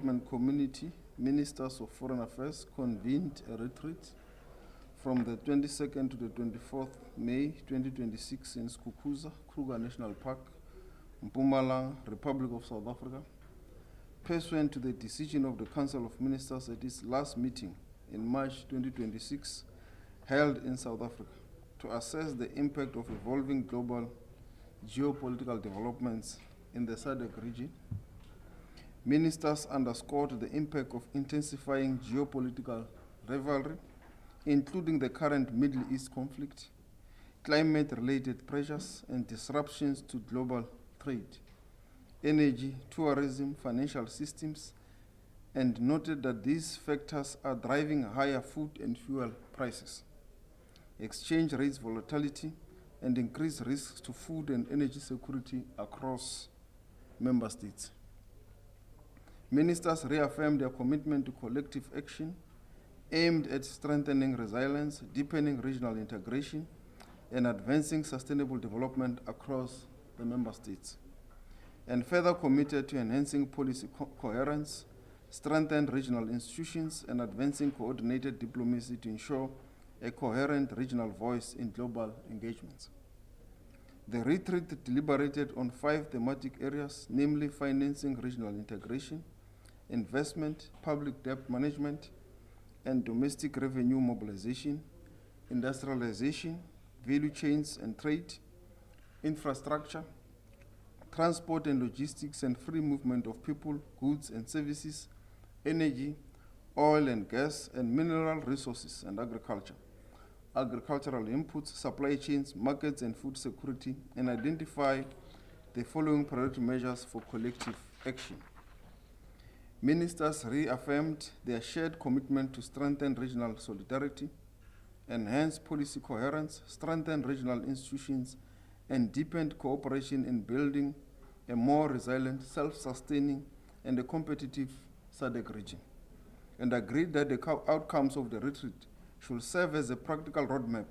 Development Community, Ministers of Foreign Affairs convened a retreat from the 22nd to the 24th May 2026 in Skukuza, Kruger National Park, Mpumalanga, Republic of South Africa, pursuant to the decision of the Council of Ministers at its last meeting in March 2026, held in South Africa, to assess the impact of evolving global geopolitical developments in the SADC region. Ministers underscored the impact of intensifying geopolitical rivalry, including the current Middle East conflict, climate-related pressures, and disruptions to global trade, energy, tourism, financial systems, and noted that these factors are driving higher food and fuel prices, exchange rates volatility, and increased risks to food and energy security across member states. Ministers reaffirmed their commitment to collective action aimed at strengthening resilience, deepening regional integration, and advancing sustainable development across the member states, and further committed to enhancing policy coherence, strengthen regional institutions, and advancing coordinated diplomacy to ensure a coherent regional voice in global engagements. The retreat deliberated on 5 thematic areas, namely financing regional integration, investment, public debt management, and domestic revenue mobilization, industrialization, value chains and trade, infrastructure, transport and logistics, and free movement of people, goods and services, energy, oil and gas, and mineral resources and agriculture, agricultural inputs, supply chains, markets, and food security, and identify the following priority measures for collective action. Ministers reaffirmed their shared commitment to strengthen regional solidarity, enhance policy coherence, strengthen regional institutions, and deepened cooperation in building a more resilient, self-sustaining, and a competitive SADC region, and agreed that the outcomes of the retreat should serve as a practical roadmap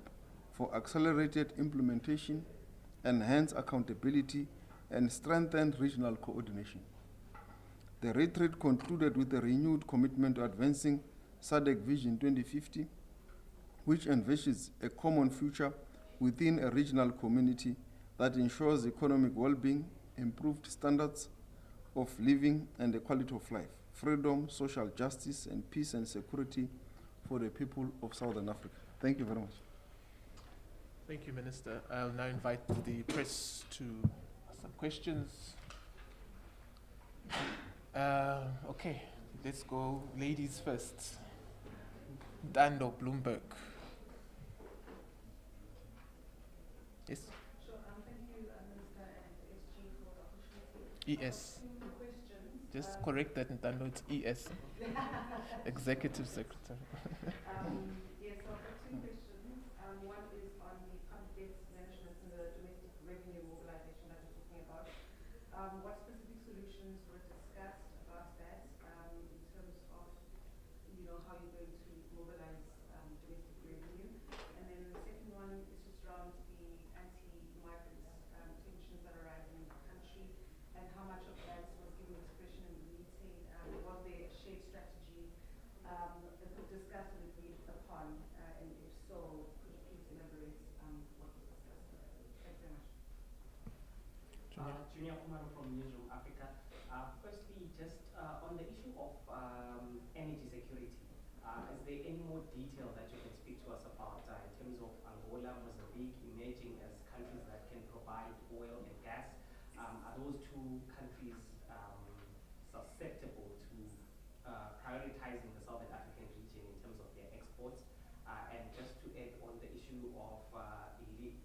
for accelerated implementation, enhanced accountability, and strengthened regional coordination. The retreat concluded with a renewed commitment to advancing SADC Vision 2050, which envisions a common future within a regional community that ensures economic well-being, improved standards of living, and the quality of life, freedom, social justice, and peace and security for the people of Southern Africa. Thank you very much. Thank you, Minister. I'll now invite the press to ask some questions. Okay, let's go ladies first. Dando Bloomberg. Yes? Sure, thank you, Minister and SG, for the opportunity. ES. Just correct that, Dando, it's ES. Executive Secretary. Yes, so I've got 2 questions. One is on the public debt management and the domestic revenue mobilization that you're talking about. What specific solutions were discussed about that in terms of, how you're going to mobilize domestic revenue? And then the second one is just around the anti-migrant tensions that are rising in the country, and how much of that was given expression in the meeting. Was there a shared strategy discussed and agreed upon? And if so, could you please elaborate what was discussed? Thanks very much. Junior Kumaro from Newsroom Africa. Firstly, just on the issue of energy security, is there any more detail that you can speak to us about in terms of Angola, Mozambique emerging as countries that can provide oil and gas? Are those 2 countries susceptible to prioritizing the Southern African region in terms of their exports? And just to add on the issue of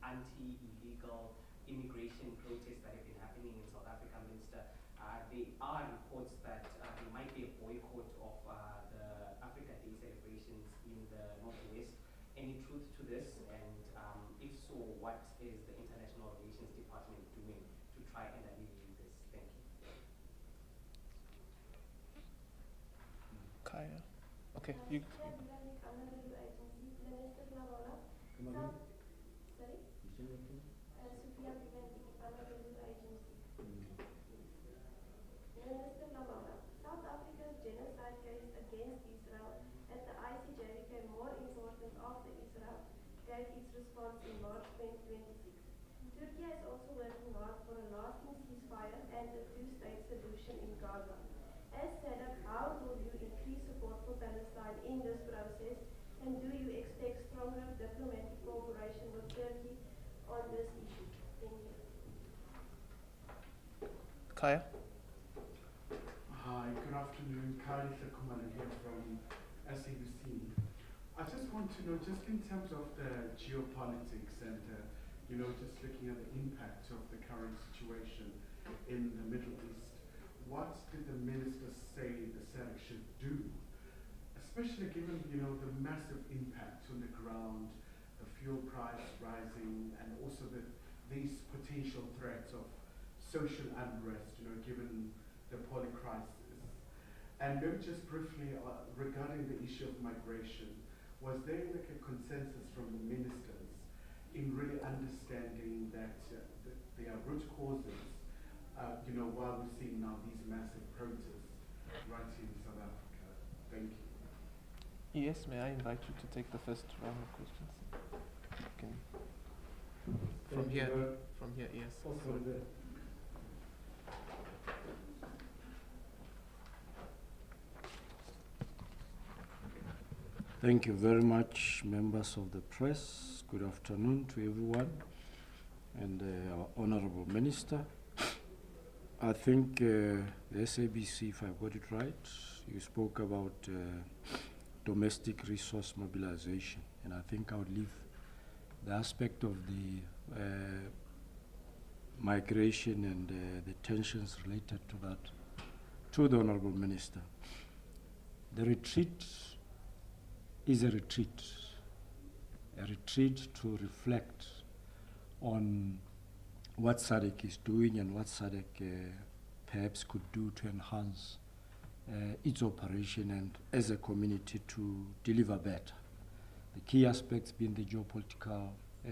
anti-illegal immigration protests that have been happening in South Africa, Minister, there are reports that there might be a boycott of the Africa Day celebrations in the Northwest. Any truth to this? And if so, what is the International Relations Department doing to try and alleviate this? Thank you. Kaya. Okay, you. South Africa's gave its response in March 2026. Turkey is also working hard for a lasting ceasefire and a two-state solution in Gaza. As SADC, how will you increase support for Palestine in this process, and do you expect stronger diplomatic cooperation with Turkey on this issue? Thank you. Kaya? Hi, good afternoon. Kali Sekumana here from SADC. I just want to know, just in terms of the geopolitics and, just looking at the impact of the current situation in the Middle East, what did the minister say the SADC should do, especially given, the massive impact on the ground, the fuel price rising, and also these potential threats of social unrest, given the poly crisis. And maybe just briefly regarding the issue of migration, was there like a consensus from the ministers in really understanding that there are root causes, while we're seeing now these massive protests right in South Africa? Thank you. Yes, may I invite you to take the first round of questions? Okay. From here, yes. Thank you very much, members of the press. Good afternoon to everyone and our Honorable Minister. I think the SABC, if I got it right, you spoke about domestic resource mobilization, and I think I would leave the aspect of the migration and the tensions related to that to the Honorable Minister. The retreat is a retreat to reflect on what SADC is doing and what SADC perhaps could do to enhance its operation and as a community to deliver better. The key aspects being the geopolitical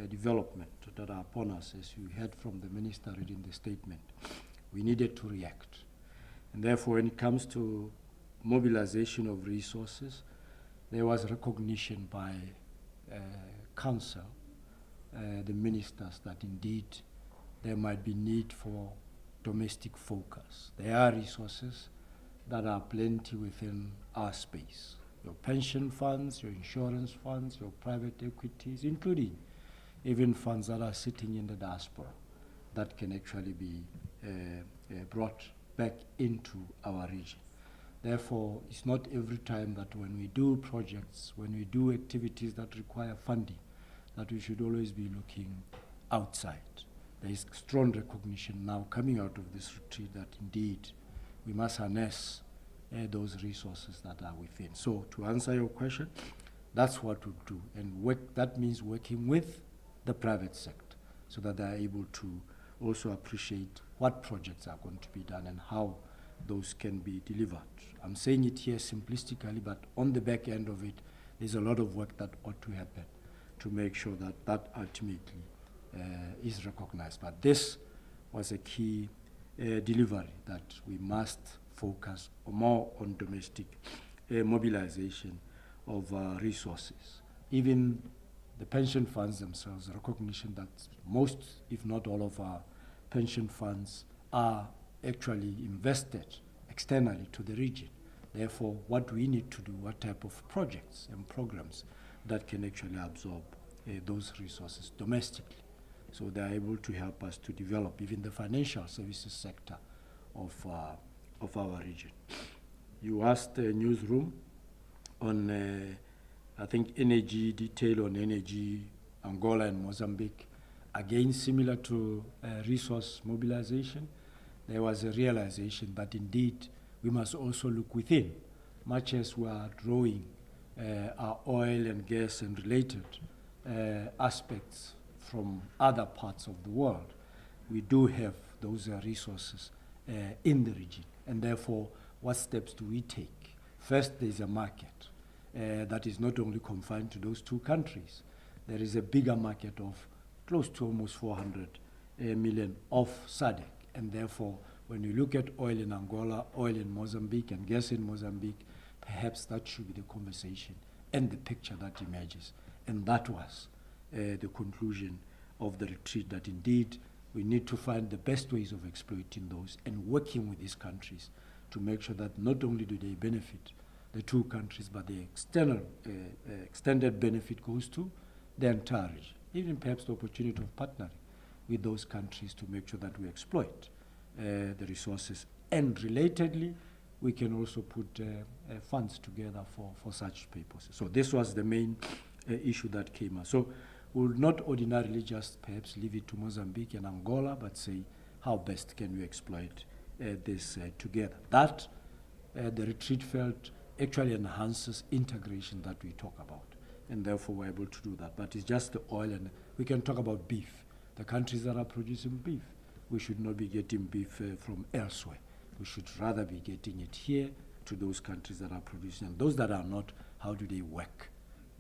development that are upon us, as you heard from the minister reading the statement. We needed to react. And therefore, when it comes to mobilization of resources, there was recognition by Council, the ministers, that indeed there might be need for domestic focus. There are resources that are plenty within our space. Your pension funds, your insurance funds, your private equities, including even funds that are sitting in the diaspora that can actually be brought back into our region. Therefore, it's not every time that when we do projects, when we do activities that require funding, that we should always be looking outside. There is strong recognition now coming out of this retreat that indeed we must harness those resources that are within. So to answer your question, that's what we do. And that means working with the private sector so that they are able to also appreciate what projects are going to be done and how those can be delivered. I'm saying it here simplistically, but on the back end of it, there's a lot of work that ought to happen to make sure that that ultimately is recognized. But this was a key delivery, that we must focus more on domestic mobilization of resources. Even the pension funds themselves, recognition that most, if not all of our pension funds are actually invested externally to the region. Therefore, what we need to do, what type of projects and programs that can actually absorb those resources domestically. So they are able to help us to develop even the financial services sector of our region. You asked the newsroom on, I think, energy, detail on energy, Angola and Mozambique. Again, similar to resource mobilization, there was a realization that indeed we must also look within, much as we are drawing our oil and gas and related aspects from other parts of the world. We do have those resources in the region, and therefore, what steps do we take? First, there is a market that is not only confined to those two countries. There is a bigger market of close to almost 400 million of SADC, and therefore, when you look at oil in Angola, oil in Mozambique, and gas in Mozambique, perhaps that should be the conversation and the picture that emerges. And that was the conclusion of the retreat, that indeed we need to find the best ways of exploiting those and working with these countries to make sure that not only do they benefit the two countries, but the extended benefit goes to the entire region. Even perhaps the opportunity of partnering with those countries to make sure that we exploit the resources. And relatedly, we can also put funds together for such purposes. So this was the main issue that came up. So we'll not ordinarily just perhaps leave it to Mozambique and Angola, but say how best can we exploit this together. That the retreat felt actually enhances integration that we talk about, and therefore we're able to do that. But it's just the oil, and we can talk about beef. The countries that are producing beef, we should not be getting beef from elsewhere. We should rather be getting it here to those countries that are producing. And those that are not, how do they work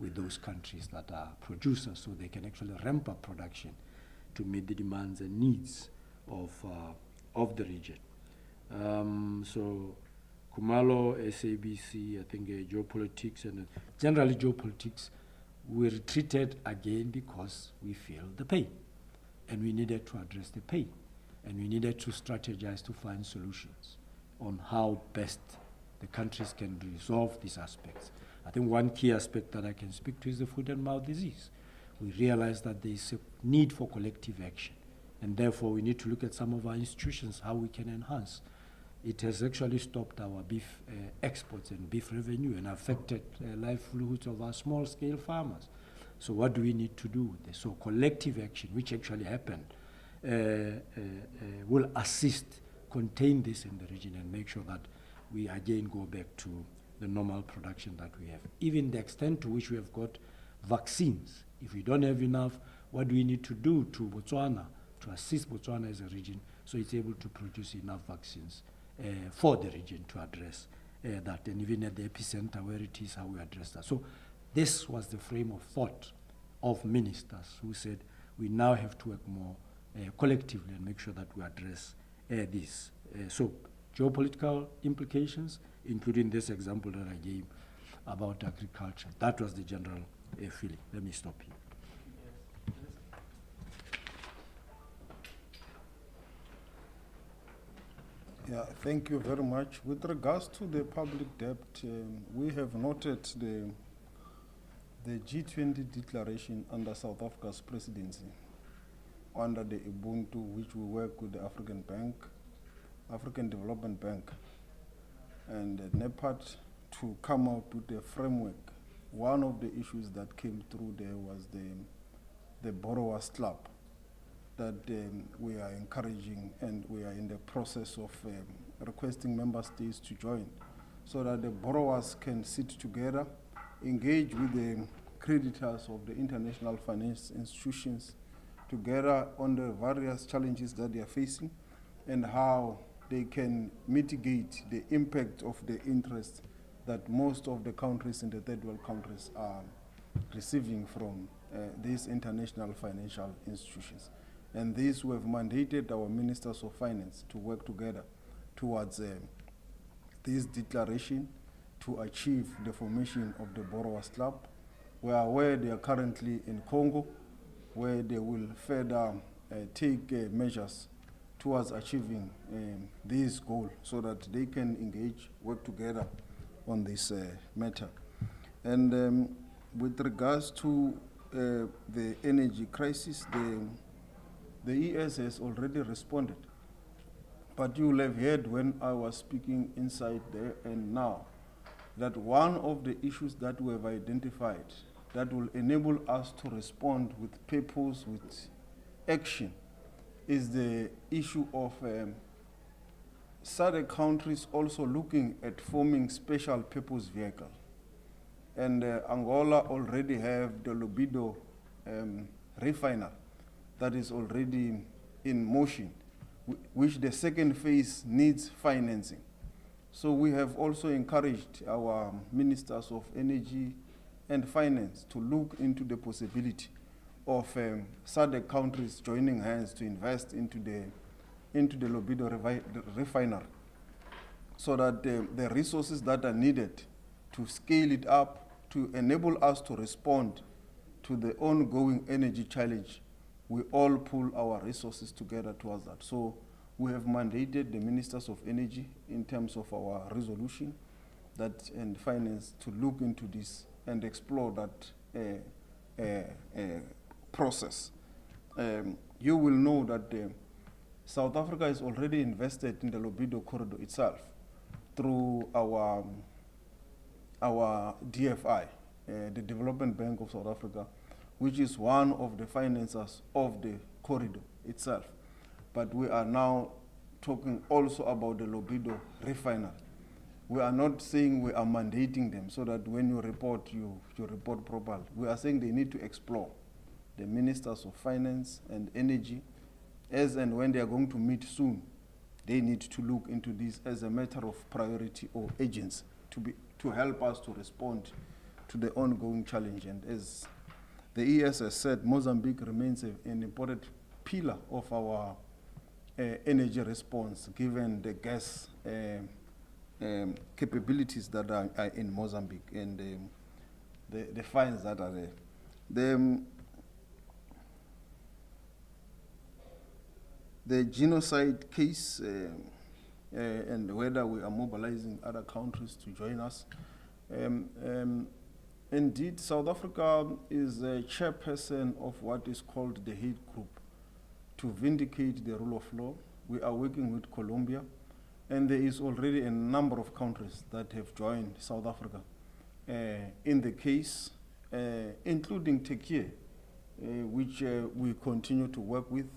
with those countries that are producers so they can actually ramp up production to meet the demands and needs of the region. So Kumalo, SABC, I think geopolitics, and generally geopolitics, we retreated again because we feel the pain. And we needed to address the pain. And we needed to strategize to find solutions on how best the countries can resolve these aspects. I think one key aspect that I can speak to is the foot and mouth disease. We realized that there is a need for collective action. And therefore, we need to look at some of our institutions, how we can enhance. It has actually stopped our beef exports and beef revenue and affected livelihoods of our small-scale farmers. So what do we need to do with this? So collective action, which actually happened, will assist, contain this in the region and make sure that we again go back to the normal production that we have. Even the extent to which we have got vaccines. If we don't have enough, what do we need to do to Botswana, to assist Botswana as a region so it's able to produce enough vaccines for the region to address that, and even at the epicenter where it is, how we address that. So this was the frame of thought of ministers who said we now have to work more collectively and make sure that we address this. So geopolitical implications, including this example that I gave about agriculture. That was the general feeling. Let me stop here. Yeah, thank you very much. With regards to the public debt, we have noted the G20 declaration under South Africa's presidency, under the Ubuntu, which we work with the African Development Bank, and NEPAD to come out with a framework. One of the issues that came through there was the borrowers club that we are encouraging, and we are in the process of requesting member states to join so that the borrowers can sit together, engage with the creditors of the international finance institutions together on the various challenges that they are facing and how they can mitigate the impact of the interest that most of the countries in the third world countries are receiving from these international financial institutions. And this, we have mandated our ministers of finance to work together towards this declaration to achieve the formation of the Borrowers Club. We are aware they are currently in Congo, where they will further take measures towards achieving this goal so that they can engage, work together on this matter. And with regards to the energy crisis, the ES has already responded. But you will have heard when I was speaking inside there and now that one of the issues that we have identified that will enable us to respond with purpose, with action, is the issue of SADC countries also looking at forming special purpose vehicle. And Angola already have the Lobido refiner that is already in motion, which the second phase needs financing. So we have also encouraged our ministers of energy and finance to look into the possibility of SADC countries joining hands to invest into the Lobido refinery, so that the resources that are needed to scale it up to enable us to respond to the ongoing energy challenge, we all pull our resources together towards that. So we have mandated the Ministers of Energy in terms of our resolution that and finance to look into this and explore that process. You will know that South Africa is already invested in the Lobido corridor itself through our DFI, the Development Bank of South Africa, which is one of the financiers of the corridor itself. But we are now talking also about the Lobido refinery. We are not saying we are mandating them so that when you report, you report properly. We are saying they need to explore. The Ministers of Finance and Energy, as and when they are going to meet soon, they need to look into this as a matter of priority or urgency to help us to respond to the ongoing challenge. And as the ES has said, Mozambique remains an important pillar of our energy response, given the gas capabilities that are in Mozambique and the finds that are there. The genocide case and whether we are mobilizing other countries to join us. Indeed, South Africa is a chairperson of what is called the Hague Group to vindicate the rule of law. We are working with Colombia, and there is already a number of countries that have joined South Africa in the case, including Turkey, which we continue to work with,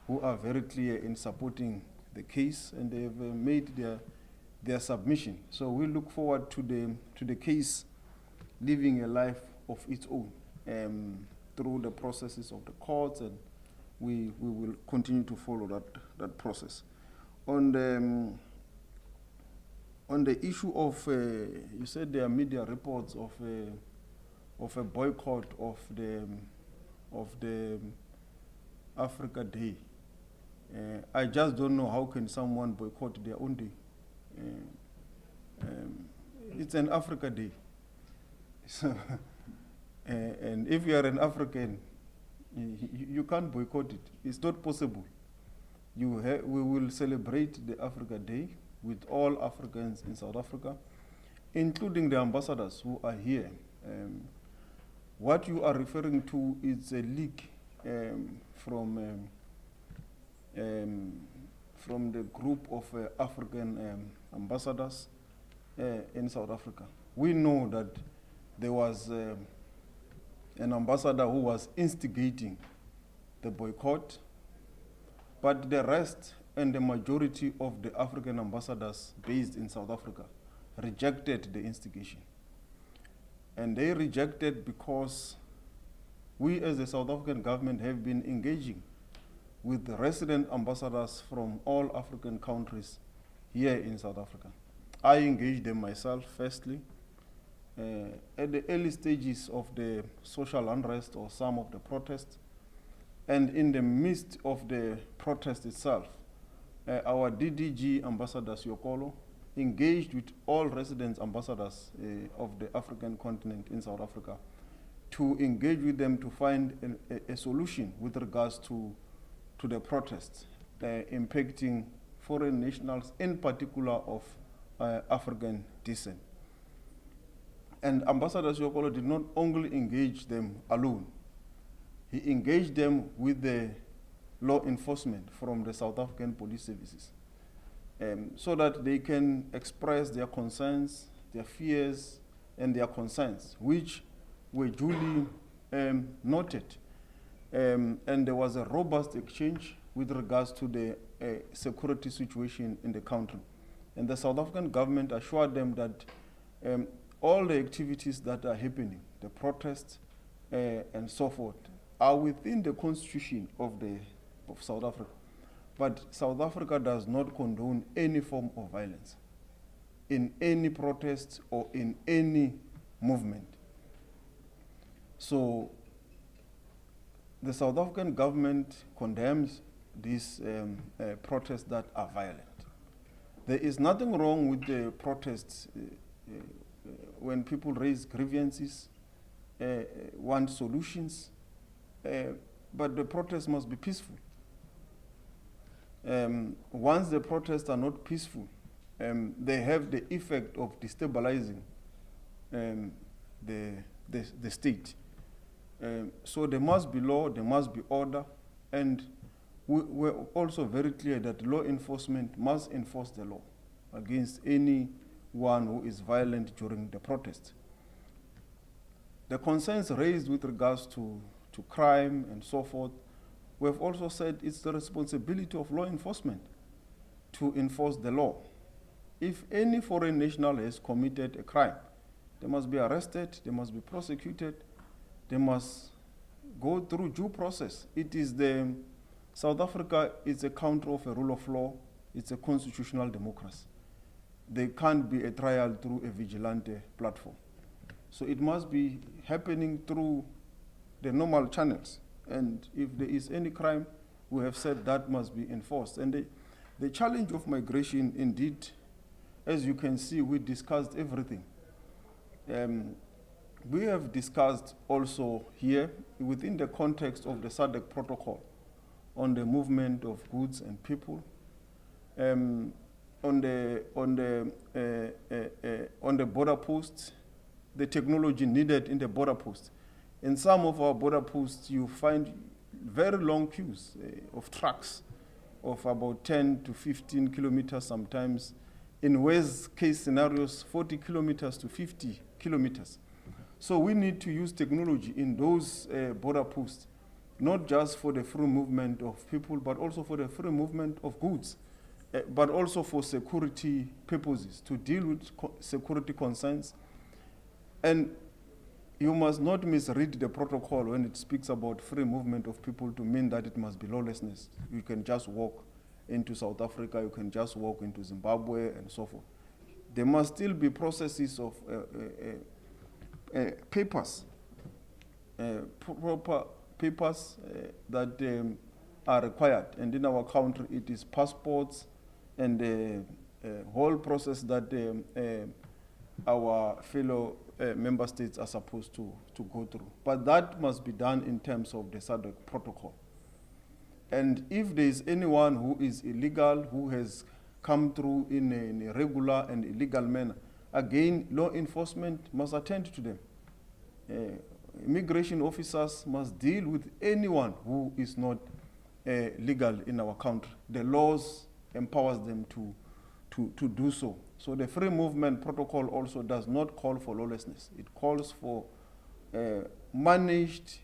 who are very clear in supporting the case, and they have made their submission. So we look forward to the case living a life of its own through the processes of the courts, and we will continue to follow that process. On the issue of, you said there are media reports of a boycott of the Africa Day. I just don't know how can someone boycott their own day. It's an Africa Day. So, and if you are an African, you can't boycott it. It's not possible. We will celebrate the Africa Day with all Africans in South Africa, including the ambassadors who are here. What you are referring to is a leak from the group of African ambassadors in South Africa. We know that there was an ambassador who was instigating the boycott, but the rest and the majority of the African ambassadors based in South Africa rejected the instigation. And they rejected because we as the South African government have been engaging with the resident ambassadors from all African countries here in South Africa. I engaged them myself, firstly, at the early stages of the social unrest or some of the protests, and in the midst of the protest itself, our DDG ambassador Siokolo engaged with all resident ambassadors of the African continent in South Africa to engage with them to find a solution with regards to the protests impacting foreign nationals, in particular of African descent. And Ambassador Siokolo did not only engage them alone, he engaged them with the law enforcement from the South African police services, so that they can express their concerns, their fears, and their concerns, which were duly noted. And there was a robust exchange with regards to the security situation in the country. And the South African government assured them that all the activities that are happening, the protests and so forth, are within the constitution of South Africa. But South Africa does not condone any form of violence in any protest or in any movement. So the South African government condemns these protests that are violent. There is nothing wrong with the protests when people raise grievances want solutions, but the protests must be peaceful. Once the protests are not peaceful, they have the effect of destabilizing the state. So there must be law, there must be order, and we're also very clear that law enforcement must enforce the law against anyone who is violent during the protest. The concerns raised with regards to crime and so forth, we have also said it's the responsibility of law enforcement to enforce the law. If any foreign national has committed a crime, they must be arrested, they must be prosecuted, they must go through due process. South Africa is a country of a rule of law, it's a constitutional democracy. There can't be a trial through a vigilante platform. So it must be happening through the normal channels. And if there is any crime, we have said that must be enforced. And the challenge of migration, indeed, as you can see, we discussed everything. We have discussed also here, within the context of the SADC protocol, on the movement of goods and people, on the border posts, the technology needed in the border posts. In some of our border posts, you find very long queues of trucks of about 10 to 15 kilometers sometimes. In worst case scenarios, 40 kilometers to 50 kilometers. So we need to use technology in those border posts, not just for the free movement of people, but also for the free movement of goods, but also for security purposes, to deal with security concerns. And you must not misread the protocol when it speaks about free movement of people to mean that it must be lawlessness. You can just walk into South Africa, you can just walk into Zimbabwe, and so forth. There must still be processes of papers, proper papers that are required. And in our country, it is passports and the whole process that our fellow member states are supposed to go through. But that must be done in terms of the SADC protocol. And if there is anyone who is illegal, who has come through in an irregular and illegal manner, again, law enforcement must attend to them. Immigration officers must deal with anyone who is not legal in our country. The laws empowers them to do so. So the free movement protocol also does not call for lawlessness. It calls for managed,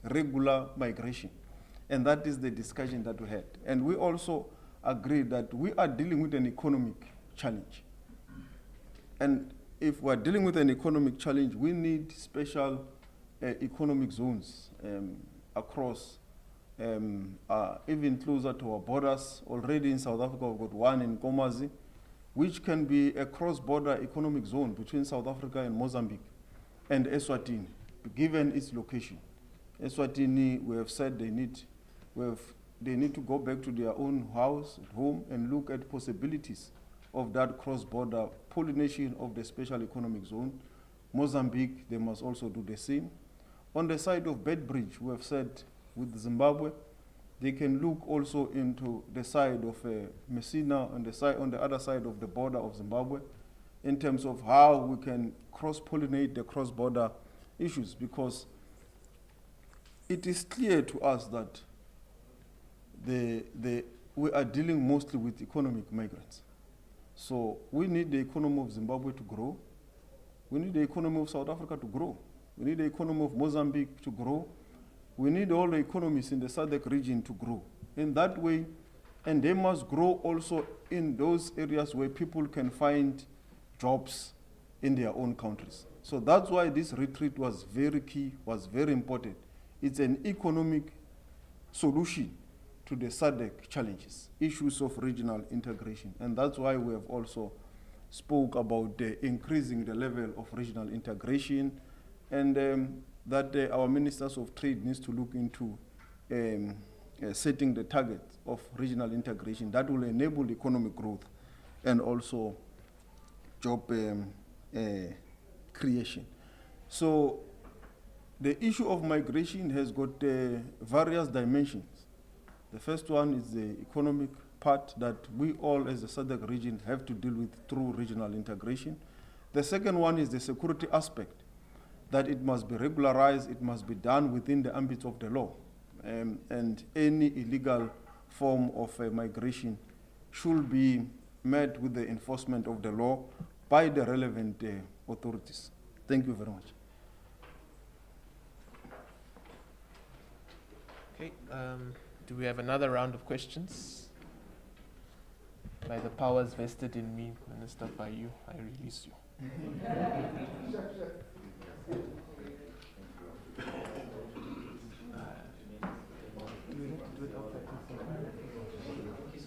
regular migration. And that is the discussion that we had. And we also agree that we are dealing with an economic challenge. And if we're dealing with an economic challenge, we need special economic zones across, even closer to our borders. Already in South Africa, we've got one in Komazi, which can be a cross-border economic zone between South Africa and Mozambique and Eswatini, given its location. Eswatini, we have said they need to go back to their own house, at home, and look at possibilities of that cross-border pollination of the special economic zone. Mozambique, they must also do the same. On the side of Bedbridge, we have said with Zimbabwe, they can look also into the side of Messina, on the other side of the border of Zimbabwe, in terms of how we can cross-pollinate the cross-border issues, because it is clear to us that we are dealing mostly with economic migrants. So we need the economy of Zimbabwe to grow. We need the economy of South Africa to grow. We need the economy of Mozambique to grow. We need all the economies in the SADC region to grow. In that way, and they must grow also in those areas where people can find jobs in their own countries. So that's why this retreat was very key, was very important. It's an economic solution to the SADC challenges, issues of regional integration. And that's why we have also spoke about increasing the level of regional integration, and that our ministers of trade needs to look into setting the target of regional integration that will enable economic growth and also job creation. So The issue of migration has got various dimensions. The first one is the economic part that we all as the SADC region have to deal with through regional integration. The second one is the security aspect, that it must be regularized, it must be done within the ambit of the law. And any illegal form of migration should be met with the enforcement of the law by the relevant authorities. Thank you very much. Okay, do we have another round of questions? By the powers vested in me, Minister, by you, I release you.